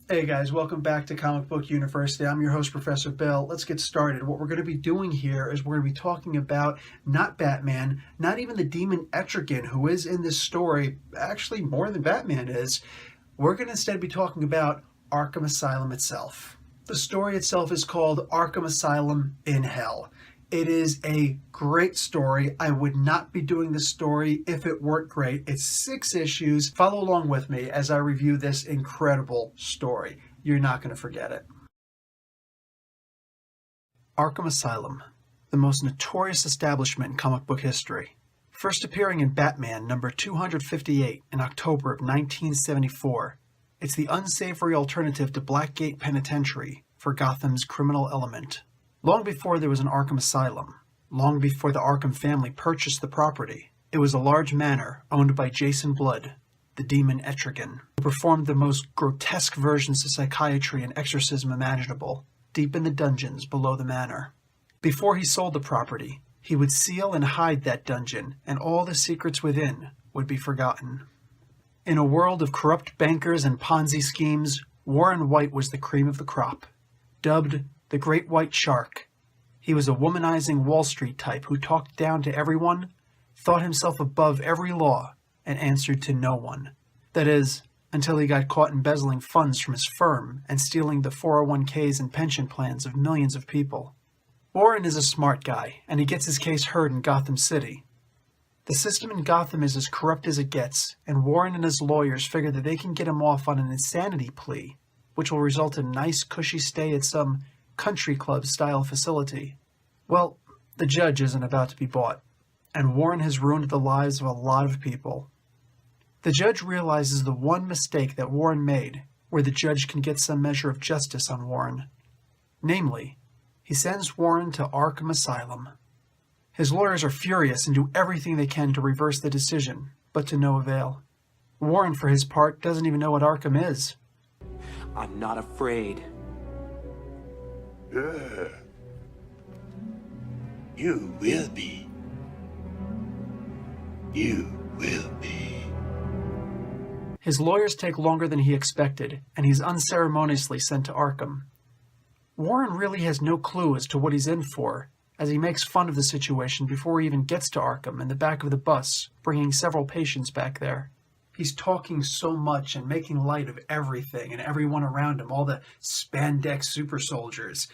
Hey guys, welcome back to Comic Book University. I'm your host, Professor Bill. Let's get started. What we're going to be doing here is we're going to be talking about not Batman, not even the demon Etrigan, who is in this story, actually more than Batman is. We're going to instead be talking about Arkham Asylum itself. The story itself is called Arkham Asylum in Hell. It is a great story. I would not be doing this story if it weren't great. It's 6 issues. Follow along with me as I review this incredible story. You're not going to forget it. Arkham Asylum, the most notorious establishment in comic book history. First appearing in Batman number 258 in October of 1974. It's the unsavory alternative to Blackgate Penitentiary for Gotham's criminal element. Long before there was an Arkham Asylum, long before the Arkham family purchased the property, it was a large manor owned by Jason Blood, the demon Etrigan, who performed the most grotesque versions of psychiatry and exorcism imaginable, deep in the dungeons below the manor. Before he sold the property, he would seal and hide that dungeon, and all the secrets within would be forgotten. In a world of corrupt bankers and Ponzi schemes, Warren White was the cream of the crop. Dubbed the Great White Shark, he was a womanizing Wall Street type who talked down to everyone, thought himself above every law, and answered to no one. That is, until he got caught embezzling funds from his firm and stealing the 401ks and pension plans of millions of people. Warren is a smart guy, and he gets his case heard in Gotham City. The system in Gotham is as corrupt as it gets, and Warren and his lawyers figure that they can get him off on an insanity plea, which will result in a nice cushy stay at some country club style facility. Well, the judge isn't about to be bought, and Warren has ruined the lives of a lot of people. The judge realizes the one mistake that Warren made, where the judge can get some measure of justice on Warren. Namely, he sends Warren to Arkham Asylum. His lawyers are furious and do everything they can to reverse the decision, but to no avail. Warren, for his part, doesn't even know what Arkham is. I'm not afraid. You will be. You will be. His lawyers take longer than he expected, and he's unceremoniously sent to Arkham. Warren really has no clue as to what he's in for, as he makes fun of the situation before he even gets to Arkham in the back of the bus, bringing several patients back there. He's talking so much and making light of everything and everyone around him, all the spandex super soldiers.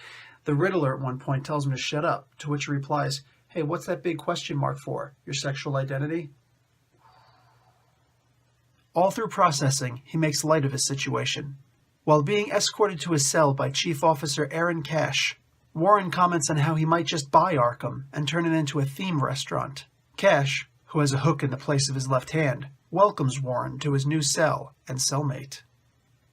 The Riddler at one point tells him to shut up, to which he replies, "Hey, what's that big question mark for? Your sexual identity?" All through processing, he makes light of his situation. While being escorted to his cell by Chief Officer Aaron Cash, Warren comments on how he might just buy Arkham and turn it into a theme restaurant. Cash, who has a hook in the place of his left hand, welcomes Warren to his new cell and cellmate.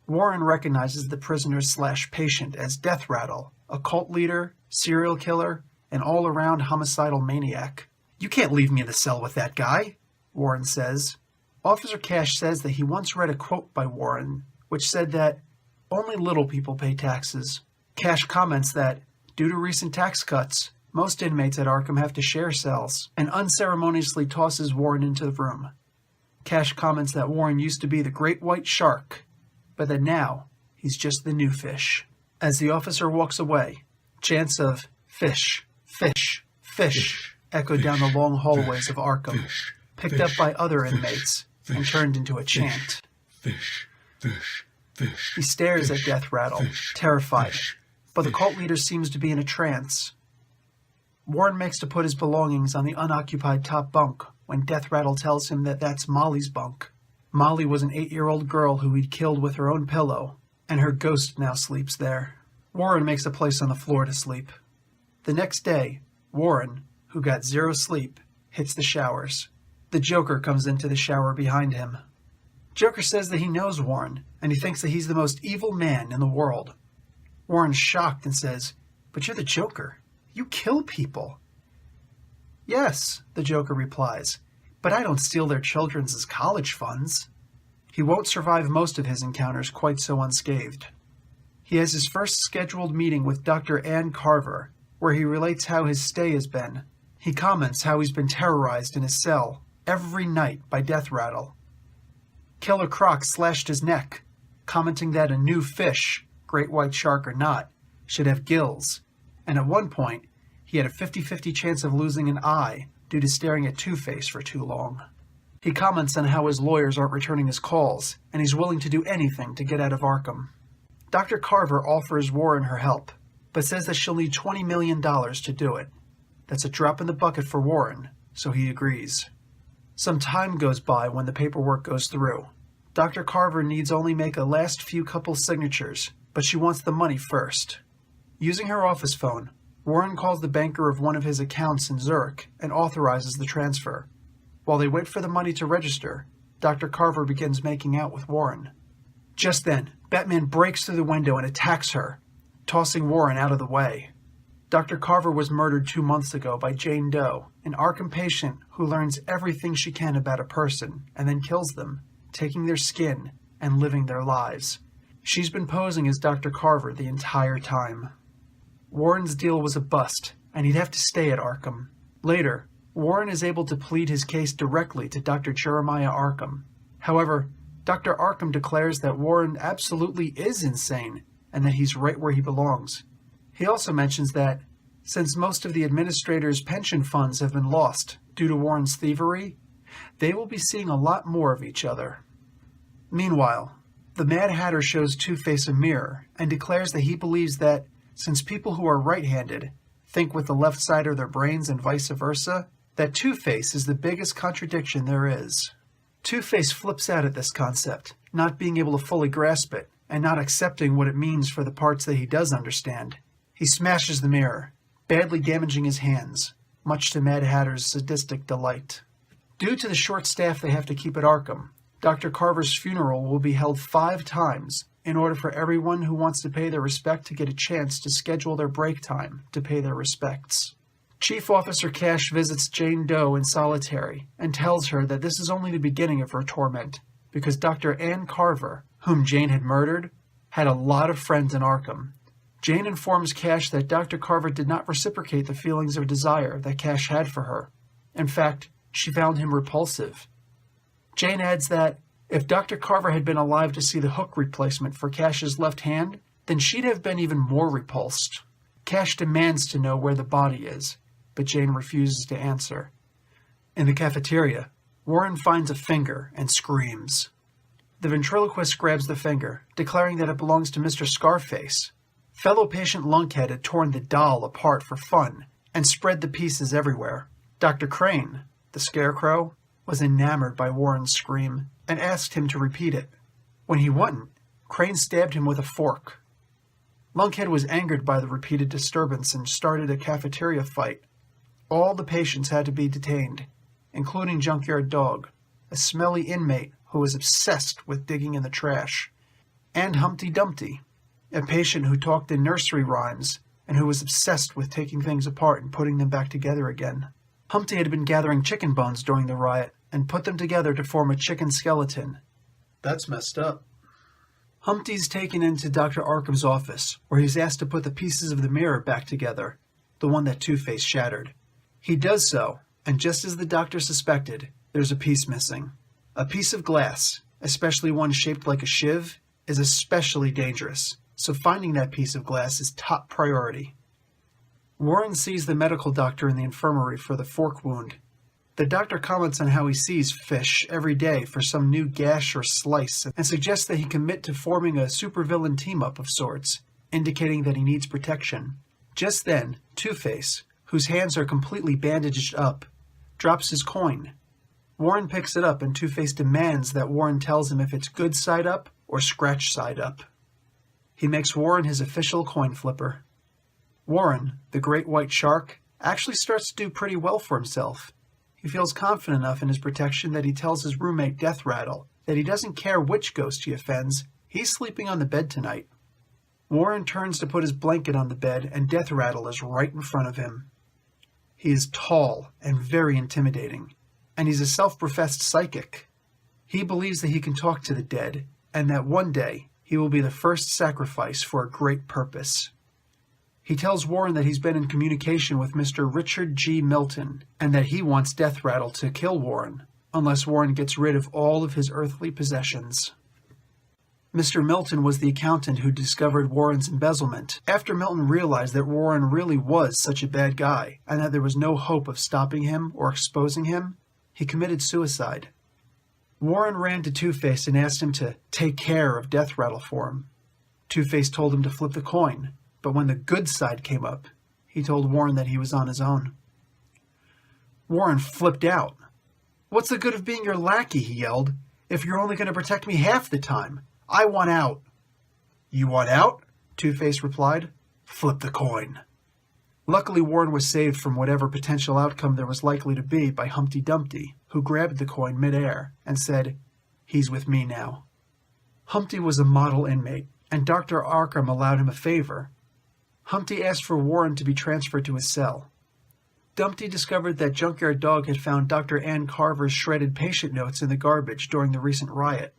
Warren recognizes the prisoner/patient as Death Rattle, a cult leader, serial killer, and all-around homicidal maniac. "You can't leave me in the cell with that guy," Warren says. Officer Cash says that he once read a quote by Warren, which said that only little people pay taxes. Cash comments that, due to recent tax cuts, most inmates at Arkham have to share cells, and unceremoniously tosses Warren into the room. Cash comments that Warren used to be the Great White Shark, but that now he's just the new fish. As the officer walks away, chants of "fish, fish, fish" echo down the long hallways of Arkham, picked up by other inmates and turned into a chant. Fish, fish, fish. He stares at Death Rattle, terrified, but the cult leader seems to be in a trance. Warren makes to put his belongings on the unoccupied top bunk when Death Rattle tells him that that's Molly's bunk. Molly was an 8-year-old girl who he'd killed with her own pillow, and her ghost now sleeps there. Warren makes a place on the floor to sleep. The next day, Warren, who got 0 sleep, hits the showers. The Joker comes into the shower behind him. Joker says that he knows Warren, and he thinks that he's the most evil man in the world. Warren's shocked and says, "But you're the Joker. You kill people." "Yes," the Joker replies, "but I don't steal their children's college funds." He won't survive most of his encounters quite so unscathed. He has his first scheduled meeting with Dr. Ann Carver, where he relates how his stay has been. He comments how he's been terrorized in his cell every night by Death Rattle. Killer Croc slashed his neck, commenting that a new fish, great white shark or not, should have gills, and at one point, he had a 50-50 chance of losing an eye due to staring at Two-Face for too long. He comments on how his lawyers aren't returning his calls, and he's willing to do anything to get out of Arkham. Dr. Carver offers Warren her help, but says that she'll need $20 million to do it. That's a drop in the bucket for Warren, so he agrees. Some time goes by when the paperwork goes through. Dr. Carver needs only make a last few couple signatures, but she wants the money first. Using her office phone, Warren calls the banker of one of his accounts in Zurich and authorizes the transfer. While they wait for the money to register, Dr. Carver begins making out with Warren. Just then, Batman breaks through the window and attacks her, tossing Warren out of the way. Dr. Carver was murdered 2 months ago by Jane Doe, an Arkham patient who learns everything she can about a person and then kills them, taking their skin and living their lives. She's been posing as Dr. Carver the entire time. Warren's deal was a bust, and he'd have to stay at Arkham. Later, Warren is able to plead his case directly to Dr. Jeremiah Arkham. However, Dr. Arkham declares that Warren absolutely is insane and that he's right where he belongs. He also mentions that, since most of the administrator's pension funds have been lost due to Warren's thievery, they will be seeing a lot more of each other. Meanwhile, the Mad Hatter shows Two-Face a mirror and declares that he believes that, since people who are right-handed think with the left side of their brains and vice versa, that Two-Face is the biggest contradiction there is. Two-Face flips out at this concept, not being able to fully grasp it, and not accepting what it means for the parts that he does understand. He smashes the mirror, badly damaging his hands, much to Mad Hatter's sadistic delight. Due to the short staff they have to keep at Arkham, Dr. Carver's funeral will be held 5 times in order for everyone who wants to pay their respect to get a chance to schedule their break time to pay their respects. Chief Officer Cash visits Jane Doe in solitary and tells her that this is only the beginning of her torment, because Dr. Ann Carver, whom Jane had murdered, had a lot of friends in Arkham. Jane informs Cash that Dr. Carver did not reciprocate the feelings of desire that Cash had for her. In fact, she found him repulsive. Jane adds that if Dr. Carver had been alive to see the hook replacement for Cash's left hand, then she'd have been even more repulsed. Cash demands to know where the body is, but Jane refuses to answer. In the cafeteria, Warren finds a finger and screams. The ventriloquist grabs the finger, declaring that it belongs to Mr. Scarface. Fellow patient Lunkhead had torn the doll apart for fun and spread the pieces everywhere. Dr. Crane, the Scarecrow, was enamored by Warren's scream and asked him to repeat it. When he wouldn't, Crane stabbed him with a fork. Lunkhead was angered by the repeated disturbance and started a cafeteria fight. All the patients had to be detained, including Junkyard Dog, a smelly inmate who was obsessed with digging in the trash, and Humpty Dumpty, a patient who talked in nursery rhymes and who was obsessed with taking things apart and putting them back together again. Humpty had been gathering chicken bones during the riot and put them together to form a chicken skeleton. That's messed up. Humpty's taken into Dr. Arkham's office, where he's asked to put the pieces of the mirror back together, the one that Two-Face shattered. He does so, and just as the doctor suspected, there's a piece missing. A piece of glass, especially one shaped like a shiv, is especially dangerous, so finding that piece of glass is top priority. Warren sees the medical doctor in the infirmary for the fork wound. The doctor comments on how he sees Fish every day for some new gash or slice and suggests that he commit to forming a supervillain team-up of sorts, indicating that he needs protection. Just then, Two-Face, whose hands are completely bandaged up, drops his coin. Warren picks it up and Two-Face demands that Warren tells him if it's good side up or scratch side up. He makes Warren his official coin flipper. Warren, the great white shark, actually starts to do pretty well for himself. He feels confident enough in his protection that he tells his roommate Death Rattle that he doesn't care which ghost he offends, he's sleeping on the bed tonight. Warren turns to put his blanket on the bed and Death Rattle is right in front of him. He is tall and very intimidating, and he's a self-professed psychic. He believes that he can talk to the dead, and that one day he will be the first sacrifice for a great purpose. He tells Warren that he's been in communication with Mr. Richard G. Milton, and that he wants Death Rattle to kill Warren, unless Warren gets rid of all of his earthly possessions. Mr. Milton was the accountant who discovered Warren's embezzlement after Milton realized that Warren really was such a bad guy and that there was no hope of stopping him or exposing him. He committed suicide. Warren ran to Two-Face and asked him to take care of Death Rattle for him. Two-Face told him to flip the coin, but when the good side came up, he told Warren that he was on his own. Warren flipped out. "What's the good of being your lackey," he yelled, "if you're only going to protect me half the time? I want out." "You want out?" Two-Face replied. "Flip the coin." Luckily, Warren was saved from whatever potential outcome there was likely to be by Humpty Dumpty, who grabbed the coin midair and said, "He's with me now." Humpty was a model inmate, and Dr. Arkham allowed him a favor. Humpty asked for Warren to be transferred to his cell. Dumpty discovered that Junkyard Dog had found Dr. Ann Carver's shredded patient notes in the garbage during the recent riot.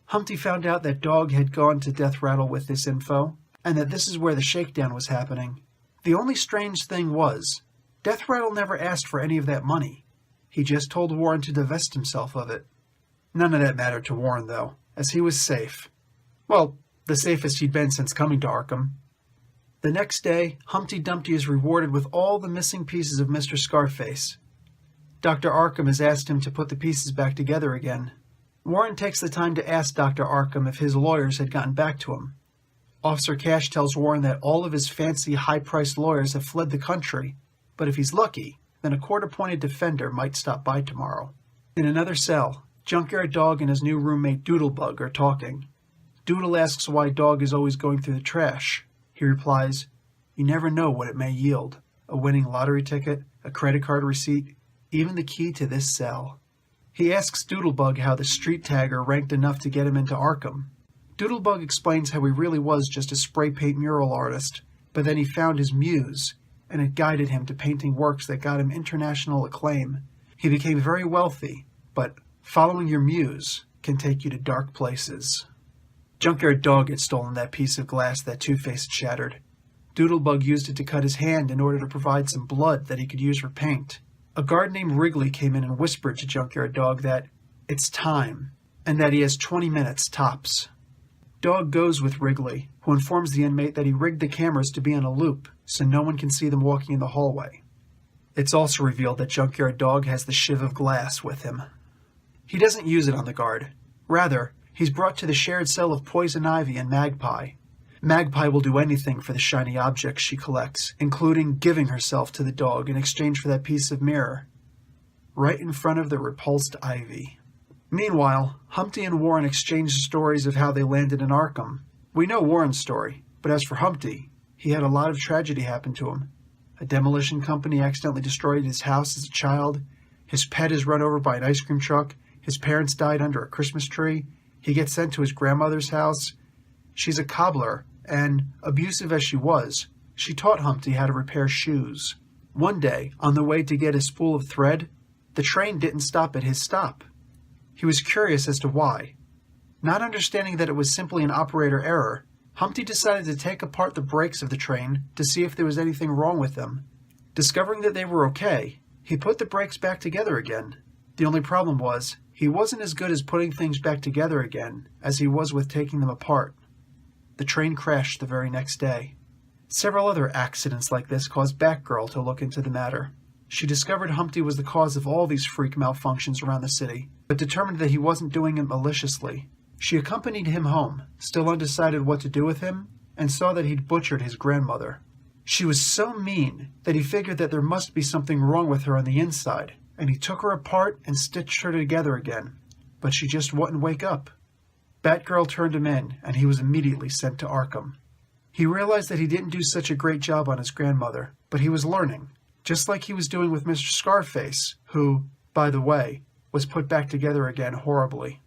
Humpty found out that Dog had gone to Death Rattle with this info, and that this is where the shakedown was happening. The only strange thing was, Death Rattle never asked for any of that money. He just told Warren to divest himself of it. None of that mattered to Warren, though, as he was safe. Well, the safest he'd been since coming to Arkham. The next day, Humpty Dumpty is rewarded with all the missing pieces of Mr. Scarface. Dr. Arkham has asked him to put the pieces back together again. Warren takes the time to ask Dr. Arkham if his lawyers had gotten back to him. Officer Cash tells Warren that all of his fancy, high-priced lawyers have fled the country, but if he's lucky, then a court-appointed defender might stop by tomorrow. In another cell, Junkyard Dog and his new roommate Doodlebug are talking. Doodle asks why Dog is always going through the trash. He replies, "You never know what it may yield. A winning lottery ticket, a credit card receipt, even the key to this cell." He asks Doodlebug how the street tagger ranked enough to get him into Arkham. Doodlebug explains how he really was just a spray paint mural artist, but then he found his muse, and it guided him to painting works that got him international acclaim. He became very wealthy, but following your muse can take you to dark places. Junkyard Dog had stolen that piece of glass that Two-Face had shattered. Doodlebug used it to cut his hand in order to provide some blood that he could use for paint. A guard named Wrigley came in and whispered to Junkyard Dog that it's time, and that he has 20 minutes tops. Dog goes with Wrigley, who informs the inmate that he rigged the cameras to be on a loop, so no one can see them walking in the hallway. It's also revealed that Junkyard Dog has the shiv of glass with him. He doesn't use it on the guard. Rather, he's brought to the shared cell of Poison Ivy and Magpie. Magpie will do anything for the shiny objects she collects, including giving herself to the dog in exchange for that piece of mirror, right in front of the repulsed Ivy. Meanwhile, Humpty and Warren exchange stories of how they landed in Arkham. We know Warren's story, but as for Humpty, he had a lot of tragedy happen to him. A demolition company accidentally destroyed his house as a child. His pet is run over by an ice cream truck. His parents died under a Christmas tree. He gets sent to his grandmother's house. She's a cobbler, and, abusive as she was, she taught Humpty how to repair shoes. One day, on the way to get a spool of thread, the train didn't stop at his stop. He was curious as to why. Not understanding that it was simply an operator error, Humpty decided to take apart the brakes of the train to see if there was anything wrong with them. Discovering that they were okay, he put the brakes back together again. The only problem was, he wasn't as good as putting things back together again as he was with taking them apart. The train crashed the very next day. Several other accidents like this caused Batgirl to look into the matter. She discovered Humpty was the cause of all these freak malfunctions around the city, but determined that he wasn't doing it maliciously. She accompanied him home, still undecided what to do with him, and saw that he'd butchered his grandmother. She was so mean that he figured that there must be something wrong with her on the inside, and he took her apart and stitched her together again, but she just wouldn't wake up. Batgirl turned him in, and he was immediately sent to Arkham. He realized that he didn't do such a great job on his grandmother, but he was learning, just like he was doing with Mr. Scarface, who, by the way, was put back together again horribly.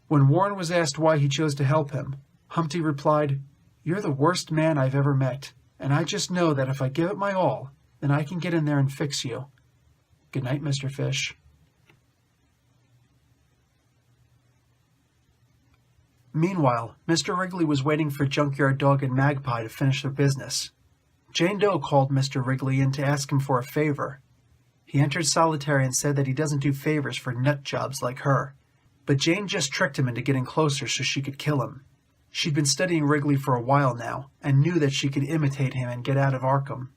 When Warren was asked why he chose to help him, Humpty replied, "You're the worst man I've ever met, and I just know that if I give it my all, then I can get in there and fix you. Good night, Mr. Fish." Meanwhile, Mr. Wrigley was waiting for Junkyard Dog and Magpie to finish their business. Jane Doe called Mr. Wrigley in to ask him for a favor. He entered solitary and said that he doesn't do favors for nut jobs like her, but Jane just tricked him into getting closer so she could kill him. She'd been studying Wrigley for a while now, and knew that she could imitate him and get out of Arkham.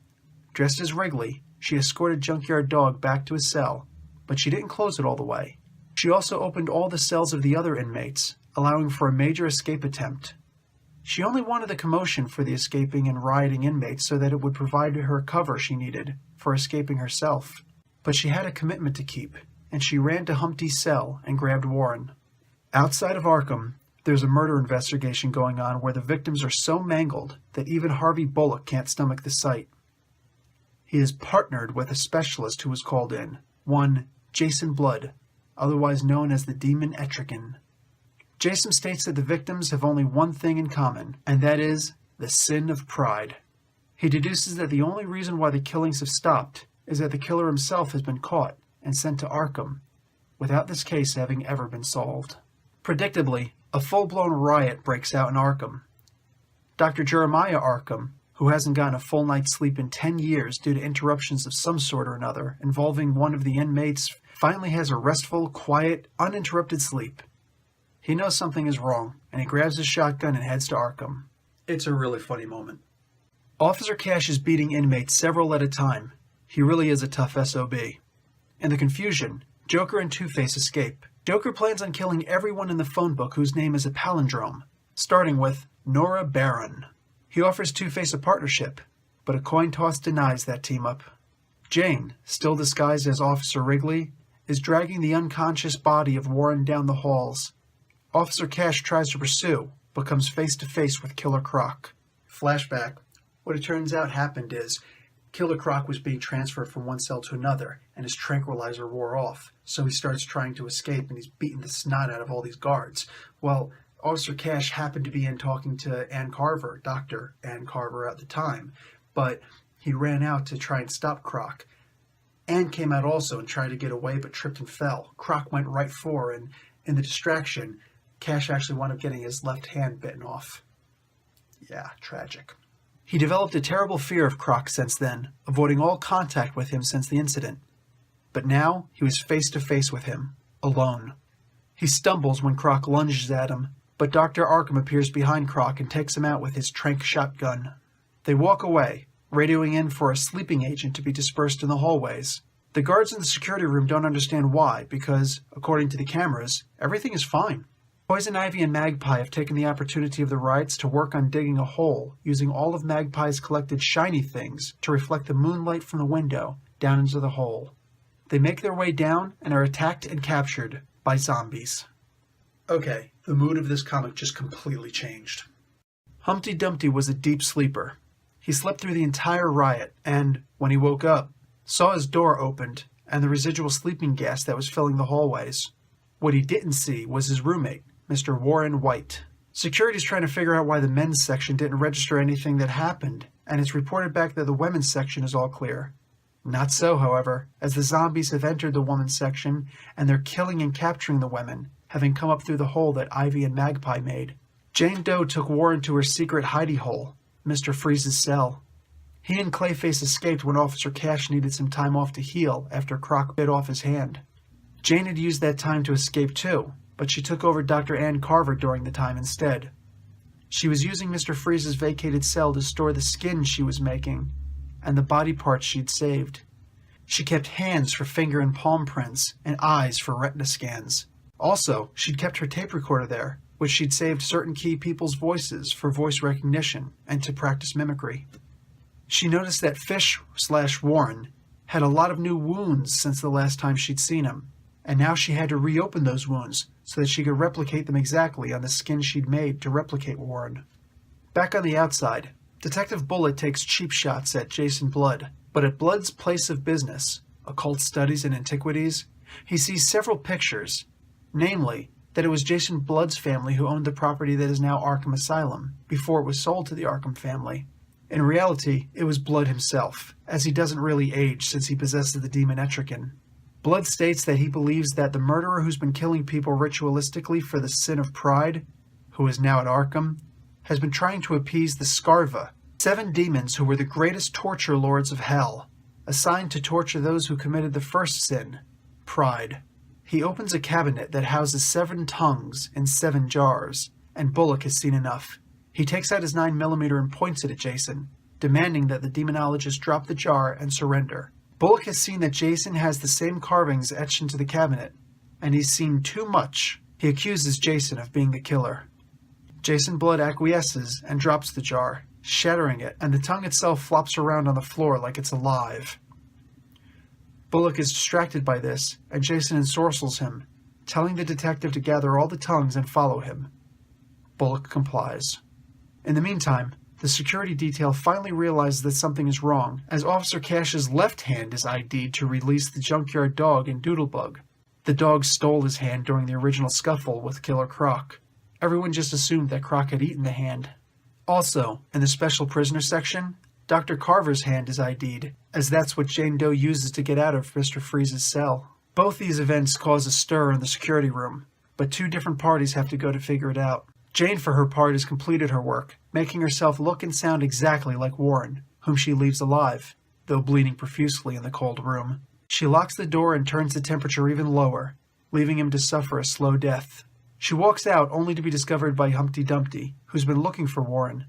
Dressed as Wrigley, she escorted Junkyard Dog back to his cell, but she didn't close it all the way. She also opened all the cells of the other inmates, allowing for a major escape attempt. She only wanted the commotion for the escaping and rioting inmates so that it would provide her cover she needed for escaping herself. But she had a commitment to keep, and she ran to Humpty's cell and grabbed Warren. Outside of Arkham, there's a murder investigation going on where the victims are so mangled that even Harvey Bullock can't stomach the sight. He is partnered with a specialist who was called in, one Jason Blood, otherwise known as the Demon Etrigan. Jason states that the victims have only one thing in common, and that is the sin of pride. He deduces that the only reason why the killings have stopped is that the killer himself has been caught and sent to Arkham, without this case having ever been solved. Predictably, a full-blown riot breaks out in Arkham. Dr. Jeremiah Arkham, who hasn't gotten a full night's sleep in 10 years due to interruptions of some sort or another involving one of the inmates, finally has a restful, quiet, uninterrupted sleep. He knows something is wrong, and he grabs his shotgun and heads to Arkham. It's a really funny moment. Officer Cash is beating inmates several at a time. He really is a tough SOB. In the confusion, Joker and Two-Face escape. Joker plans on killing everyone in the phone book whose name is a palindrome, starting with Nora Barron. He offers Two-Face a partnership, but a coin toss denies that team-up. Jane, still disguised as Officer Wrigley, is dragging the unconscious body of Warren down the halls. Officer Cash tries to pursue, but comes face-to-face with Killer Croc. Flashback. What it turns out happened is, Killer Croc was being transferred from one cell to another, and his tranquilizer wore off, so he starts trying to escape, and he's beating the snot out of all these guards. Well, Officer Cash happened to be in talking to Ann Carver, Dr. Ann Carver at the time, but he ran out to try and stop Croc. Ann came out also and tried to get away, but tripped and fell. Croc went right for her, and in the distraction, Cash actually wound up getting his left hand bitten off. Yeah, tragic. He developed a terrible fear of Croc since then, avoiding all contact with him since the incident. But now he was face to face with him, alone. He stumbles when Croc lunges at him, but Dr. Arkham appears behind Croc and takes him out with his tranq shotgun. They walk away, radioing in for a sleeping agent to be dispersed in the hallways. The guards in the security room don't understand why, because, according to the cameras, everything is fine. Poison Ivy and Magpie have taken the opportunity of the riots to work on digging a hole, using all of Magpie's collected shiny things to reflect the moonlight from the window down into the hole. They make their way down and are attacked and captured by zombies. Okay, the mood of this comic just completely changed. Humpty Dumpty was a deep sleeper. He slept through the entire riot and, when he woke up, saw his door opened and the residual sleeping gas that was filling the hallways. What he didn't see was his roommate, Mr. Warren White. Security's trying to figure out why the men's section didn't register anything that happened, and it's reported back that the women's section is all clear. Not so, however, as the zombies have entered the women's section, and they're killing and capturing the women, having come up through the hole that Ivy and Magpie made. Jane Doe took Warren to her secret hidey hole, Mr. Freeze's cell. He and Clayface escaped when Officer Cash needed some time off to heal after Croc bit off his hand. Jane had used that time to escape too, but she took over Dr. Ann Carver during the time instead. She was using Mr. Freeze's vacated cell to store the skin she was making, and the body parts she'd saved. She kept hands for finger and palm prints, and eyes for retina scans. Also, she'd kept her tape recorder there, which she'd saved certain key people's voices for voice recognition and to practice mimicry. She noticed that Fish/Warren had a lot of new wounds since the last time she'd seen him, and now she had to reopen those wounds so that she could replicate them exactly on the skin she'd made to replicate Warren. Back on the outside, Detective Bullet takes cheap shots at Jason Blood, but at Blood's place of business, Occult Studies and Antiquities, he sees several pictures, namely, that it was Jason Blood's family who owned the property that is now Arkham Asylum, before it was sold to the Arkham family. In reality, it was Blood himself, as he doesn't really age since he possesses the demon Etrigan. Blood states that he believes that the murderer who's been killing people ritualistically for the sin of pride, who is now at Arkham, has been trying to appease the Scarva, 7 demons who were the greatest torture lords of hell, assigned to torture those who committed the first sin, pride. He opens a cabinet that houses 7 tongues in 7 jars, and Bullock has seen enough. He takes out his 9mm and points it at Jason, demanding that the demonologist drop the jar and surrender. Bullock has seen that Jason has the same carvings etched into the cabinet, and he's seen too much. He accuses Jason of being the killer. Jason Blood acquiesces and drops the jar, shattering it, and the tongue itself flops around on the floor like it's alive. Bullock is distracted by this, and Jason ensorcels him, telling the detective to gather all the tongues and follow him. Bullock complies. In the meantime, the security detail finally realizes that something is wrong, as Officer Cash's left hand is ID'd to release the junkyard dog in Doodlebug. The dog stole his hand during the original scuffle with Killer Croc. Everyone just assumed that Croc had eaten the hand. Also, in the special prisoner section, Dr. Carver's hand is ID'd, as that's what Jane Doe uses to get out of Mr. Freeze's cell. Both these events cause a stir in the security room, but two different parties have to go to figure it out. Jane, for her part, has completed her work, making herself look and sound exactly like Warren, whom she leaves alive, though bleeding profusely in the cold room. She locks the door and turns the temperature even lower, leaving him to suffer a slow death. She walks out only to be discovered by Humpty Dumpty, who's been looking for Warren.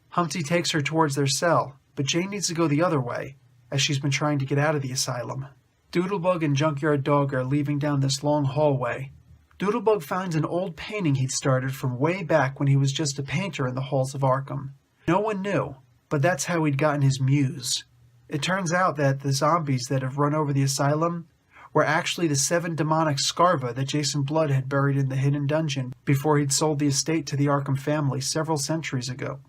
Humpty takes her towards their cell, but Jane needs to go the other way, as she's been trying to get out of the asylum. Doodlebug and Junkyard Dog are leaving down this long hallway. Doodlebug finds an old painting he'd started from way back when he was just a painter in the halls of Arkham. No one knew, but that's how he'd gotten his muse. It turns out that the zombies that have run over the asylum were actually the 7 demonic Scarva that Jason Blood had buried in the hidden dungeon before he'd sold the estate to the Arkham family several centuries ago.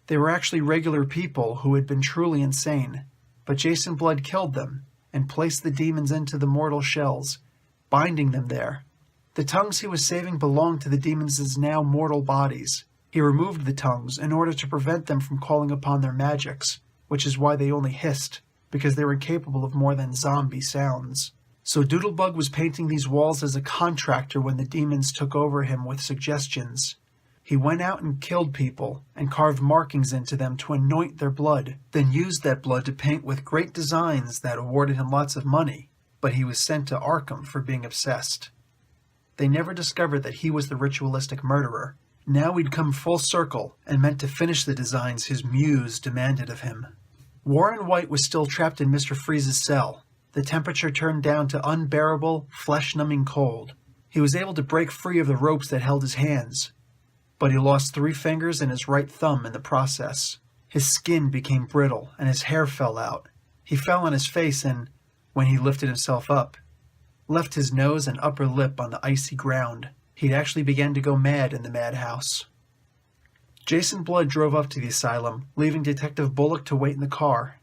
They were actually regular people who had been truly insane, but Jason Blood killed them and placed the demons into the mortal shells, binding them there. The tongues he was saving belonged to the demons' now mortal bodies. He removed the tongues in order to prevent them from calling upon their magics, which is why they only hissed, because they were incapable of more than zombie sounds. So Doodlebug was painting these walls as a contractor when the demons took over him with suggestions. He went out and killed people and carved markings into them to anoint their blood, then used that blood to paint with great designs that awarded him lots of money, but he was sent to Arkham for being obsessed. They never discovered that he was the ritualistic murderer. Now he'd come full circle and meant to finish the designs his muse demanded of him. Warren White was still trapped in Mr. Freeze's cell. The temperature turned down to unbearable, flesh-numbing cold. He was able to break free of the ropes that held his hands, but he lost 3 fingers and his right thumb in the process. His skin became brittle and his hair fell out. He fell on his face and, when he lifted himself up, left his nose and upper lip on the icy ground. He'd actually begun to go mad in the madhouse. Jason Blood drove up to the asylum, leaving Detective Bullock to wait in the car.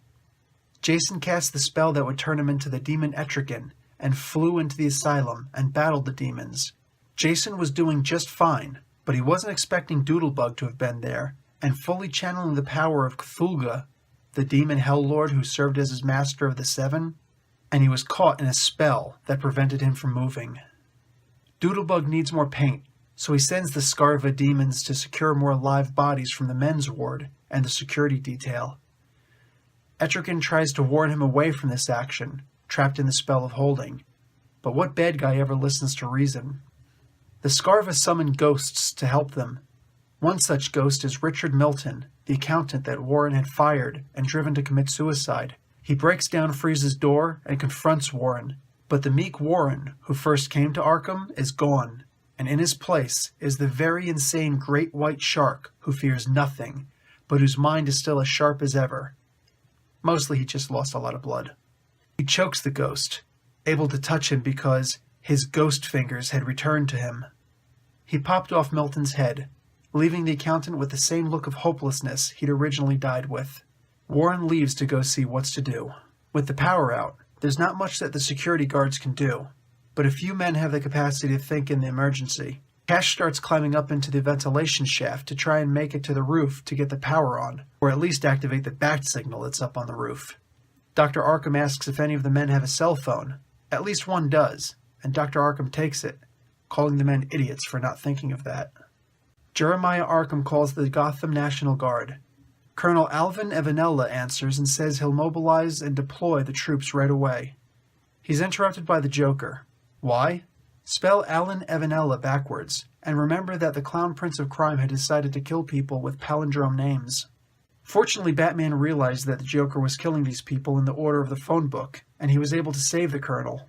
Jason cast the spell that would turn him into the demon Etrigan and flew into the asylum and battled the demons. Jason was doing just fine, but he wasn't expecting Doodlebug to have been there, and fully channeling the power of Cthulhu, the demon hell lord who served as his master of the 7, and he was caught in a spell that prevented him from moving. Doodlebug needs more paint, so he sends the Scarva demons to secure more live bodies from the men's ward and the security detail. Etrigan tries to warn him away from this action, trapped in the spell of holding, but what bad guy ever listens to reason? The Scarva summon ghosts to help them. One such ghost is Richard Milton, the accountant that Warren had fired and driven to commit suicide. He breaks down Freeze's door and confronts Warren, but the meek Warren, who first came to Arkham, is gone, and in his place is the very insane Great White Shark who fears nothing, but whose mind is still as sharp as ever. Mostly he just lost a lot of blood. He chokes the ghost, able to touch him because his ghost fingers had returned to him. He popped off Milton's head, leaving the accountant with the same look of hopelessness he'd originally died with. Warren leaves to go see what's to do. With the power out, there's not much that the security guards can do, but a few men have the capacity to think in the emergency. Cash starts climbing up into the ventilation shaft to try and make it to the roof to get the power on, or at least activate the bat signal that's up on the roof. Dr. Arkham asks if any of the men have a cell phone. At least one does, and Dr. Arkham takes it, calling the men idiots for not thinking of that. Jeremiah Arkham calls the Gotham National Guard. Colonel Alvin Evanella answers and says he'll mobilize and deploy the troops right away. He's interrupted by the Joker. Why? Spell Alan Evanella backwards, and remember that the Clown Prince of Crime had decided to kill people with palindrome names. Fortunately, Batman realized that the Joker was killing these people in the order of the phone book, and he was able to save the Colonel.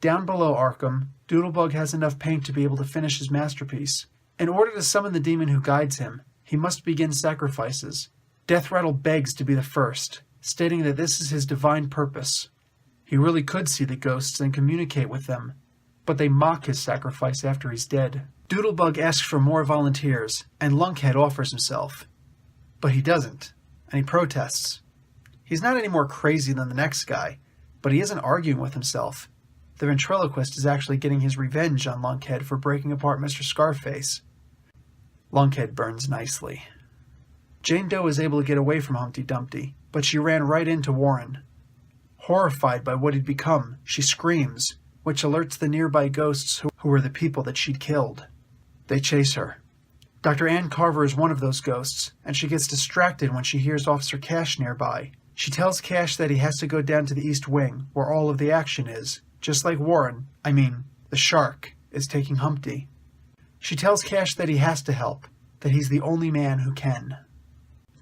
Down below Arkham, Doodlebug has enough paint to be able to finish his masterpiece. In order to summon the demon who guides him, he must begin sacrifices. Death Rattle begs to be the first, stating that this is his divine purpose. He really could see the ghosts and communicate with them, but they mock his sacrifice after he's dead. Doodlebug asks for more volunteers, and Lunkhead offers himself. But he doesn't, and he protests. He's not any more crazy than the next guy, but he isn't arguing with himself. The ventriloquist is actually getting his revenge on Lunkhead for breaking apart Mr. Scarface. Lunkhead burns nicely. Jane Doe is able to get away from Humpty Dumpty, but she ran right into Warren. Horrified by what he'd become, she screams, which alerts the nearby ghosts who were the people that she'd killed. They chase her. Dr. Ann Carver is one of those ghosts, and she gets distracted when she hears Officer Cash nearby. She tells Cash that he has to go down to the East Wing, where all of the action is, just like Warren, the shark, is taking Humpty. She tells Cash that he has to help, that he's the only man who can.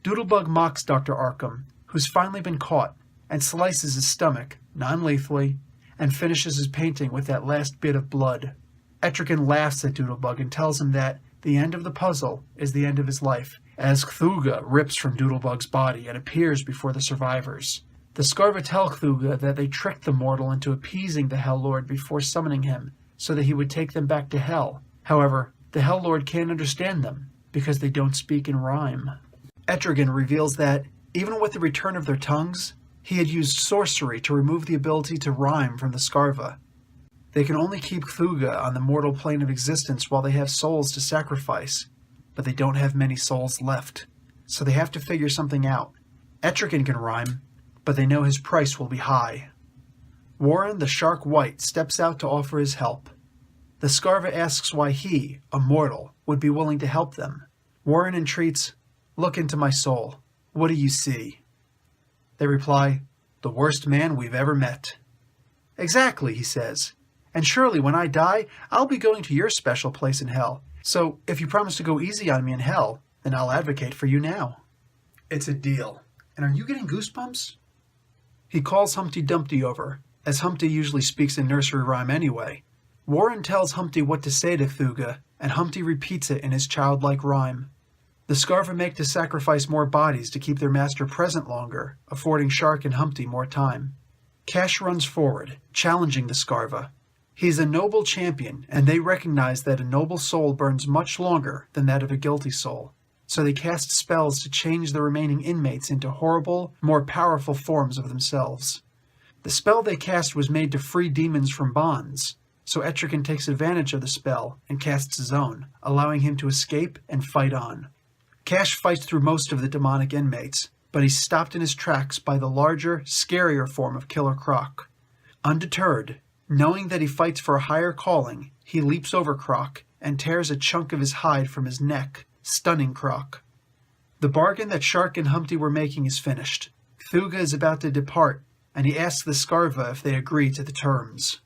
Doodlebug mocks Dr. Arkham, who's finally been caught, and slices his stomach, non-lethally, and finishes his painting with that last bit of blood. Etrigan laughs at Doodlebug and tells him that the end of the puzzle is the end of his life, as Cthulhu rips from Doodlebug's body and appears before the survivors. The Scarva tell Cthulhu that they tricked the mortal into appeasing the Hell Lord before summoning him, so that he would take them back to Hell. However, the Hell Lord can't understand them, because they don't speak in rhyme. Etrigan reveals that, even with the return of their tongues, he had used sorcery to remove the ability to rhyme from the Scarva. They can only keep Cthulhu on the mortal plane of existence while they have souls to sacrifice, but they don't have many souls left, so they have to figure something out. Etrigan can rhyme, but they know his price will be high. Warren the Shark White steps out to offer his help. The Scarva asks why he, a mortal, would be willing to help them. Warren entreats, "Look into my soul. What do you see?" They reply, "The worst man we've ever met." "Exactly," he says. "And surely when I die, I'll be going to your special place in hell. So if you promise to go easy on me in hell, then I'll advocate for you now." It's a deal. And are you getting goosebumps? He calls Humpty Dumpty over, as Humpty usually speaks in nursery rhyme anyway. Warren tells Humpty what to say to Cthulhu, and Humpty repeats it in his childlike rhyme. The Scarva make to sacrifice more bodies to keep their master present longer, affording Shark and Humpty more time. Cash runs forward, challenging the Scarva. He's a noble champion, and they recognize that a noble soul burns much longer than that of a guilty soul. So they cast spells to change the remaining inmates into horrible, more powerful forms of themselves. The spell they cast was made to free demons from bonds, so Etrigan takes advantage of the spell and casts his own, allowing him to escape and fight on. Cash fights through most of the demonic inmates, but he's stopped in his tracks by the larger, scarier form of Killer Croc. Undeterred, knowing that he fights for a higher calling, he leaps over Croc and tears a chunk of his hide from his neck, stunning Croc. The bargain that Shark and Humpty were making is finished. Cthulhu is about to depart, and he asks the Scarva if they agree to the terms.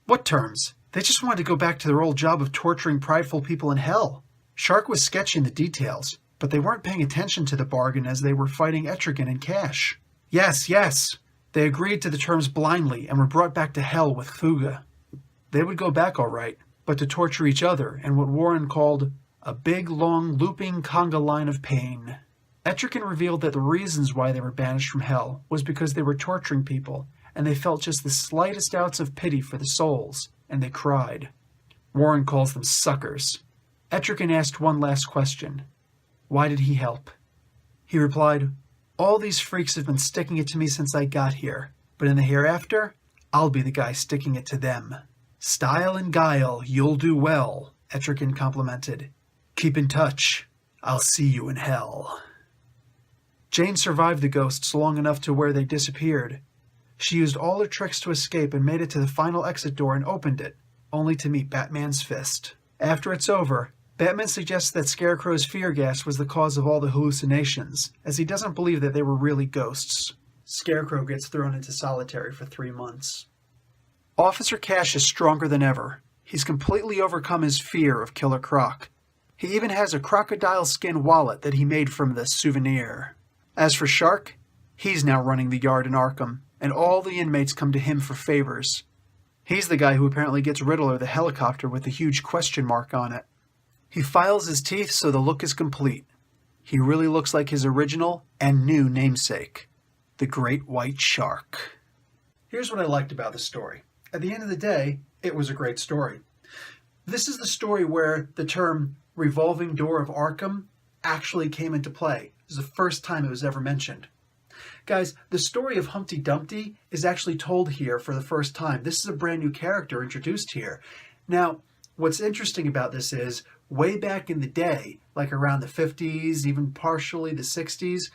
What terms? They just wanted to go back to their old job of torturing prideful people in hell. Shark was sketching the details, but they weren't paying attention to the bargain as they were fighting Etrigan and Cash. Yes, yes! They agreed to the terms blindly and were brought back to hell with Cthulhu. They would go back all right, but to torture each other in what Warren called a big, long, looping conga line of pain. Etrigan revealed that the reasons why they were banished from hell was because they were torturing people, and they felt just the slightest ounce of pity for the souls, and they cried. Warren calls them suckers. Etrigan asked one last question. Why did he help? He replied, "All these freaks have been sticking it to me since I got here, but in the hereafter, I'll be the guy sticking it to them." "Style and guile, you'll do well," Etrigan complimented. "Keep in touch. I'll see you in hell." Jane survived the ghosts long enough to where they disappeared. She used all her tricks to escape and made it to the final exit door and opened it, only to meet Batman's fist. After it's over, Batman suggests that Scarecrow's fear gas was the cause of all the hallucinations, as he doesn't believe that they were really ghosts. Scarecrow gets thrown into solitary for 3 months. Officer Cash is stronger than ever. He's completely overcome his fear of Killer Croc. He even has a crocodile skin wallet that he made from the souvenir. As for Shark, he's now running the yard in Arkham, and all the inmates come to him for favors. He's the guy who apparently gets Riddler the helicopter with a huge question mark on it. He files his teeth so the look is complete. He really looks like his original and new namesake, the Great White Shark. Here's what I liked about the story. At the end of the day, it was a great story. This is the story where the term revolving door of Arkham actually came into play. This is the first time it was ever mentioned. Guys, the story of Humpty Dumpty is actually told here for the first time. This is a brand new character introduced here. Now, what's interesting about this is, way back in the day, like around the 50s, even partially the 60s,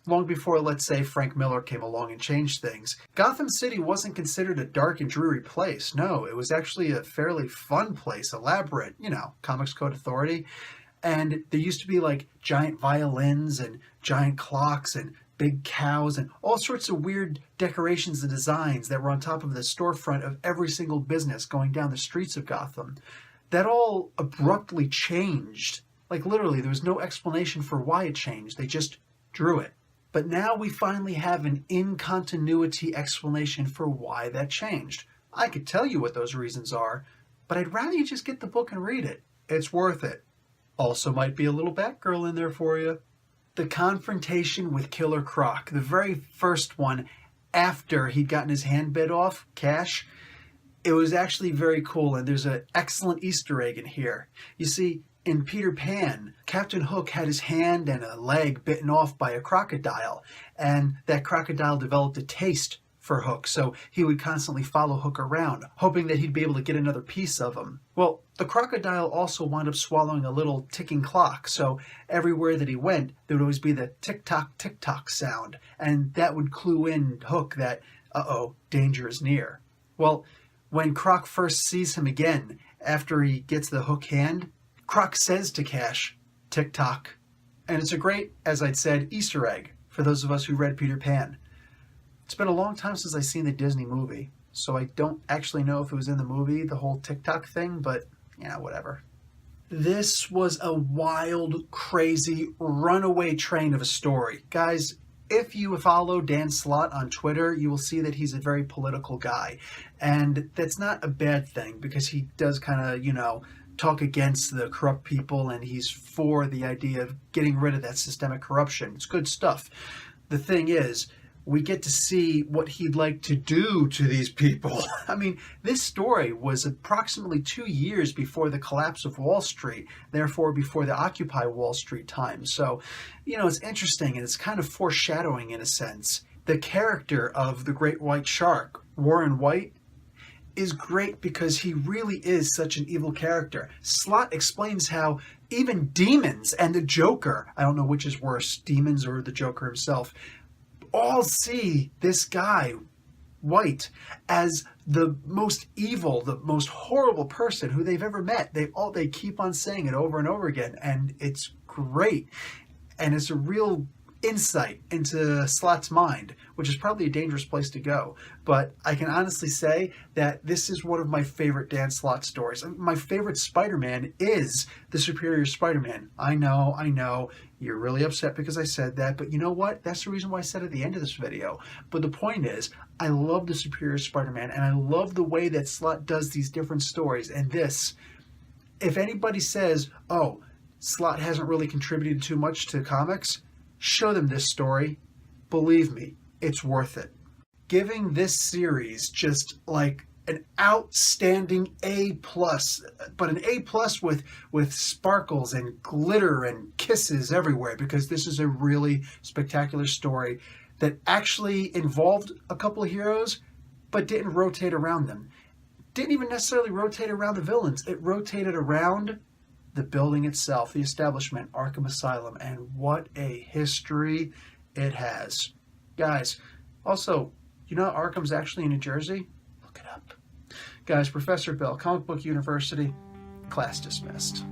long before, let's say, Frank Miller came along and changed things, Gotham City wasn't considered a dark and dreary place. No, it was actually a fairly fun place, elaborate, Comics Code Authority. And there used to be like giant violins and giant clocks and big cows and all sorts of weird decorations and designs that were on top of the storefront of every single business going down the streets of Gotham. That all abruptly changed. Like literally, there was no explanation for why it changed. They just drew it. But now we finally have an in-continuity explanation for why that changed. I could tell you what those reasons are, but I'd rather you just get the book and read it. It's worth it. Also might be a little Batgirl in there for you. The confrontation with Killer Croc, the very first one after he'd gotten his hand bit off, Cash, it was actually very cool, and there's an excellent Easter egg in here. You see, in Peter Pan, Captain Hook had his hand and a leg bitten off by a crocodile, and that crocodile developed a taste for Hook, so he would constantly follow Hook around, hoping that he'd be able to get another piece of him. Well, the crocodile also wound up swallowing a little ticking clock, so everywhere that he went, there would always be the tick-tock sound, and that would clue in Hook that, uh-oh, danger is near. Well, when Croc first sees him again, after he gets the Hook hand, Croc says to Cash, tick-tock. And it's a great, as I'd said, Easter egg for those of us who read Peter Pan. It's been a long time since I've seen the Disney movie, so I don't actually know if it was in the movie, the whole tick-tock thing, but yeah, whatever. This was a wild, crazy, runaway train of a story. Guys, if you follow Dan Slott on Twitter, you will see that he's a very political guy. And that's not a bad thing, because he does kind of, talk against the corrupt people, and he's for the idea of getting rid of that systemic corruption. It's good stuff. The thing is, we get to see what he'd like to do to these people. I mean, this story was approximately 2 years before the collapse of Wall Street, therefore before the Occupy Wall Street times. So, it's interesting, and it's kind of foreshadowing in a sense. The character of the Great White Shark, Warren White, is great because he really is such an evil character. Slott explains how even demons and the Joker, I don't know which is worse, demons or the Joker himself, all see this guy, White, as the most evil, the most horrible person who they've ever met. They keep on saying it over and over again, and it's great. And it's a real insight into Slott's mind, which is probably a dangerous place to go. But I can honestly say that this is one of my favorite Dan Slott stories. My favorite Spider-Man is the Superior Spider-Man. I know, you're really upset because I said that, but you know what? That's the reason why I said at the end of this video. But the point is, I love the Superior Spider-Man, and I love the way that Slott does these different stories. And this, if anybody says, oh, Slott hasn't really contributed too much to comics, show them this story. Believe me, it's worth it. Giving this series just like an outstanding A+, but an A+ with sparkles and glitter and kisses everywhere, because this is a really spectacular story that actually involved a couple of heroes, but didn't rotate around them. Didn't even necessarily rotate around the villains. It rotated around the building itself, the establishment, Arkham Asylum, and what a history it has. Guys, also, Arkham's actually in New Jersey? Look it up. Guys, Professor Bill, Comic Book University, class dismissed.